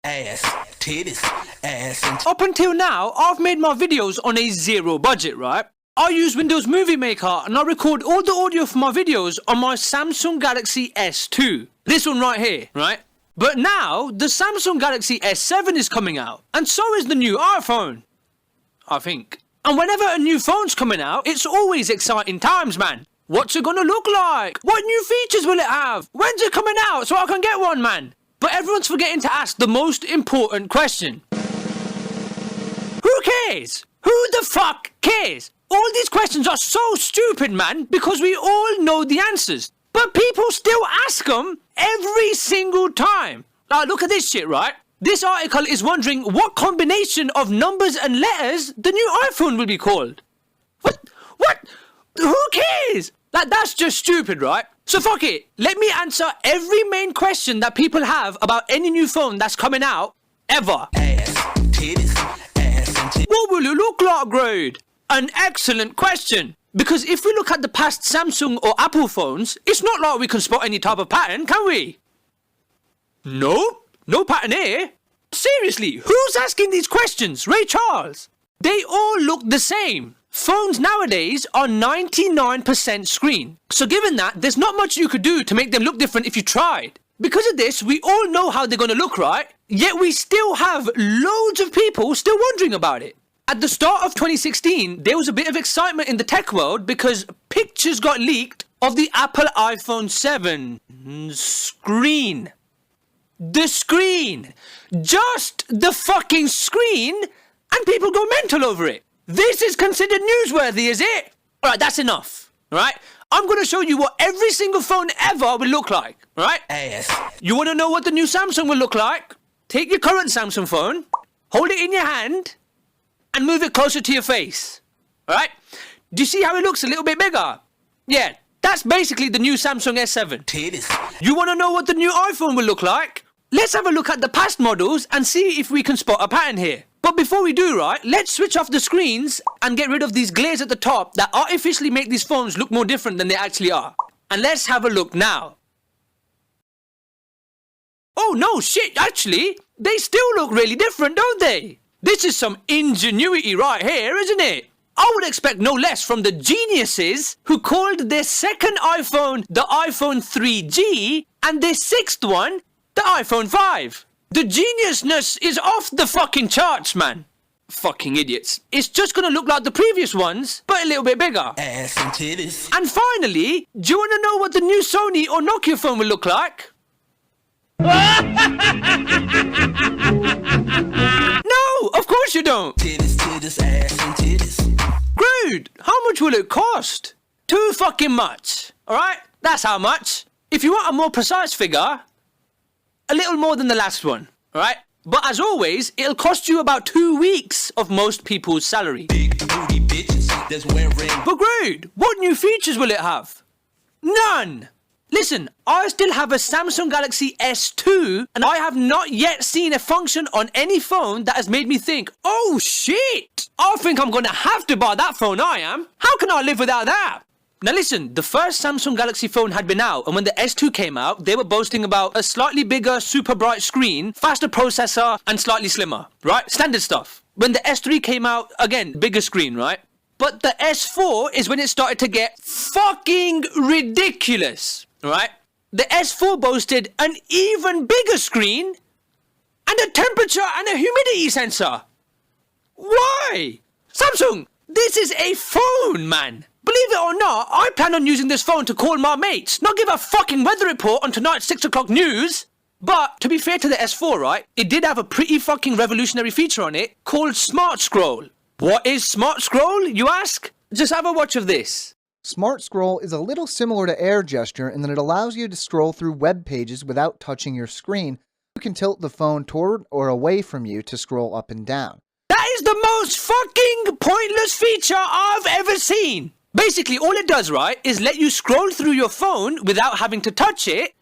Ass, titties, ass and Up until now, I've made my videos on a zero budget, right? I use Windows Movie Maker and I record all the audio for my videos on my Samsung Galaxy S2. This one right here, right? But now, the Samsung Galaxy S7 is coming out, and so is the new iPhone. I think. And whenever a new phone's coming out, it's always exciting times, man. What's it gonna look like? What new features will it have? When's it coming out so I can get one, man? But everyone's forgetting to ask the most important question. Who cares? Who the fuck cares? All these questions are so stupid, man, because we all know the answers. But people still ask them every single time. Now, look at this shit, right? This article is wondering what combination of numbers and letters the new iPhone will be called. What? Who cares? That's just stupid, right? So fuck it. Let me answer every main question that people have about any new phone that's coming out ever. ass, titties, ass and titties. What will it look like, Grade? An excellent question. Because if we look at the past Samsung or Apple phones, it's not like we can spot any type of pattern, can we? Nope. No pattern here. Seriously, who's asking these questions? Ray Charles? They all look the same. Phones nowadays are 99% screen. So given that, there's not much you could do to make them look different if you tried. Because of this, we all know how they're going to look, right? Yet we still have loads of people still wondering about it. At the start of 2016, there was a bit of excitement in the tech world because pictures got leaked of the Apple iPhone 7 screen. The screen! Just the fucking screen! And people go mental over it. This is considered newsworthy, is it? Alright, that's enough. Alright? I'm gonna show you what every single phone ever will look like. Alright? Ass. You wanna know what the new Samsung will look like? Take your current Samsung phone, hold it in your hand, and move it closer to your face. Alright? Do you see how it looks a little bit bigger? Yeah, that's basically the new Samsung S7. Titties. You wanna know what the new iPhone will look like? Let's have a look at the past models and see if we can spot a pattern here. But before we do, right, let's switch off the screens and get rid of these glares at the top that artificially make these phones look more different than they actually are. And let's have a look now. Oh no, shit, actually, they still look really different, don't they? This is some ingenuity right here, isn't it? I would expect no less from the geniuses who called their second iPhone the iPhone 3G and their sixth one the iPhone 5. The geniusness is off the fucking charts, man. Fucking idiots. It's just gonna look like the previous ones, but a little bit bigger. Ass and titties. And finally, do you wanna know what the new Sony or Nokia phone will look like? No, of course you don't. Titties, titties, ass and titties. Rude. How much will it cost? Too fucking much. Alright? That's how much. If you want a more precise figure, a little more than the last one. Alright? But as always, it'll cost you about 2 weeks of most people's salary. Big booty bitches that's wearing. But Grade, what new features will it have? None! Listen, I still have a Samsung Galaxy S2 and I have not yet seen a function on any phone that has made me think, oh shit! I think I'm gonna have to buy that phone, I am. How can I live without that? Now listen, the first Samsung Galaxy phone had been out and when the S2 came out, they were boasting about a slightly bigger, super bright screen, faster processor and slightly slimmer, right? Standard stuff. When the S3 came out, again, bigger screen, right? But the S4 is when it started to get fucking ridiculous, right? The S4 boasted an even bigger screen and a temperature and a humidity sensor. Why? Samsung, this is a phone, man. Believe it or not, I plan on using this phone to call my mates, not give a fucking weather report on tonight's 6 o'clock news. But, to be fair to the S4, right, it did have a pretty fucking revolutionary feature on it called Smart Scroll. What is Smart Scroll, you ask? Just have a watch of this. Smart Scroll is a little similar to Air Gesture in that it allows you to scroll through web pages without touching your screen. You can tilt the phone toward or away from you to scroll up and down. That is the most fucking pointless feature I've ever seen. Basically, all it does, right, is let you scroll through your phone without having to touch it,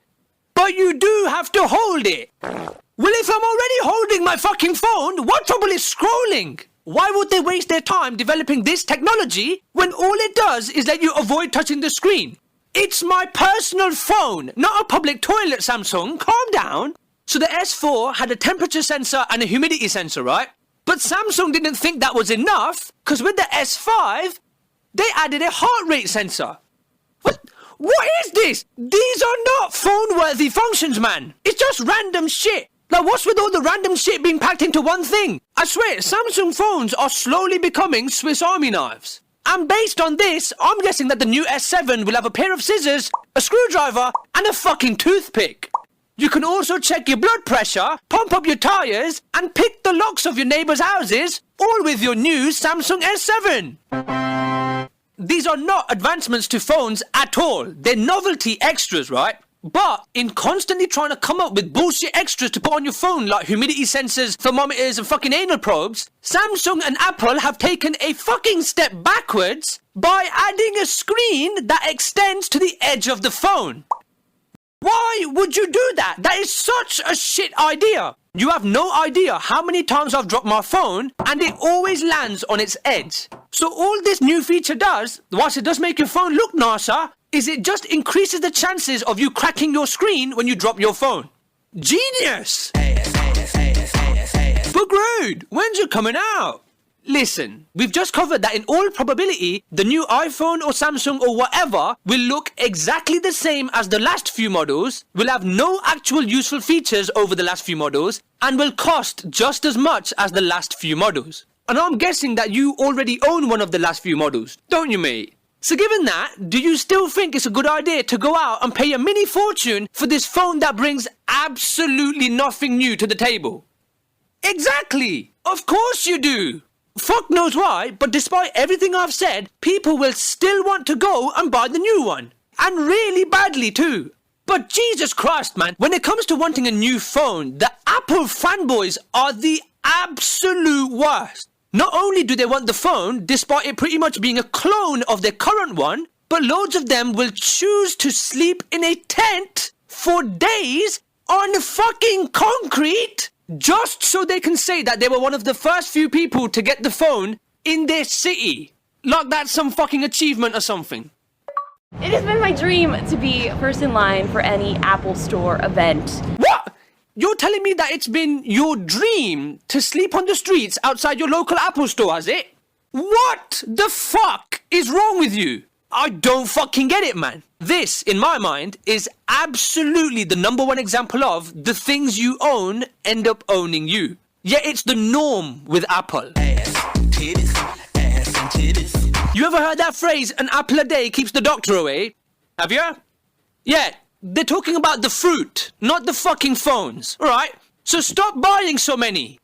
but you do have to hold it. Well, if I'm already holding my fucking phone, what trouble is scrolling? Why would they waste their time developing this technology when all it does is let you avoid touching the screen? It's my personal phone, not a public toilet, Samsung. Calm down. So the S4 had a temperature sensor and a humidity sensor, right? But Samsung didn't think that was enough, because with the S5, they added a heart rate sensor. What is this? These are not phone-worthy functions, man. It's just random shit. Like, what's with all the random shit being packed into one thing? I swear, Samsung phones are slowly becoming Swiss Army knives. And based on this, I'm guessing that the new S7 will have a pair of scissors, a screwdriver, and a fucking toothpick. You can also check your blood pressure, pump up your tires, and pick the locks of your neighbours' houses, all with your new Samsung S7. These are not advancements to phones at all. They're novelty extras, right? But in constantly trying to come up with bullshit extras to put on your phone like humidity sensors, thermometers, and fucking anal probes, Samsung and Apple have taken a fucking step backwards by adding a screen that extends to the edge of the phone. Why would you do that? That is such a shit idea. You have no idea how many times I've dropped my phone and it always lands on its edge. So all this new feature does, whilst it does make your phone look nicer, is it just increases the chances of you cracking your screen when you drop your phone. Genius! But rude, when's it coming out? Listen, we've just covered that in all probability, the new iPhone or Samsung or whatever will look exactly the same as the last few models, will have no actual useful features over the last few models, and will cost just as much as the last few models. And I'm guessing that you already own one of the last few models, don't you, mate? So given that, do you still think it's a good idea to go out and pay a mini fortune for this phone that brings absolutely nothing new to the table? Exactly! Of course you do! Fuck knows why, but despite everything I've said, people will still want to go and buy the new one. And really badly too. But Jesus Christ, man, when it comes to wanting a new phone, the Apple fanboys are the absolute worst. Not only do they want the phone, despite it pretty much being a clone of their current one, but loads of them will choose to sleep in a tent for days on fucking concrete just so they can say that they were one of the first few people to get the phone in their city. Like that's some fucking achievement or something. It has been my dream to be first in line for any Apple Store event. What? You're telling me that it's been your dream to sleep on the streets outside your local Apple Store, has it? What the fuck is wrong with you? I don't fucking get it, man. This, in my mind, is absolutely the #1 example of the things you own end up owning you. Yet it's the norm with Apple. Ass, titties, ass and titties. You ever heard that phrase, an apple a day keeps the doctor away? Have you? Yeah, they're talking about the fruit, not the fucking phones, alright? So stop buying so many.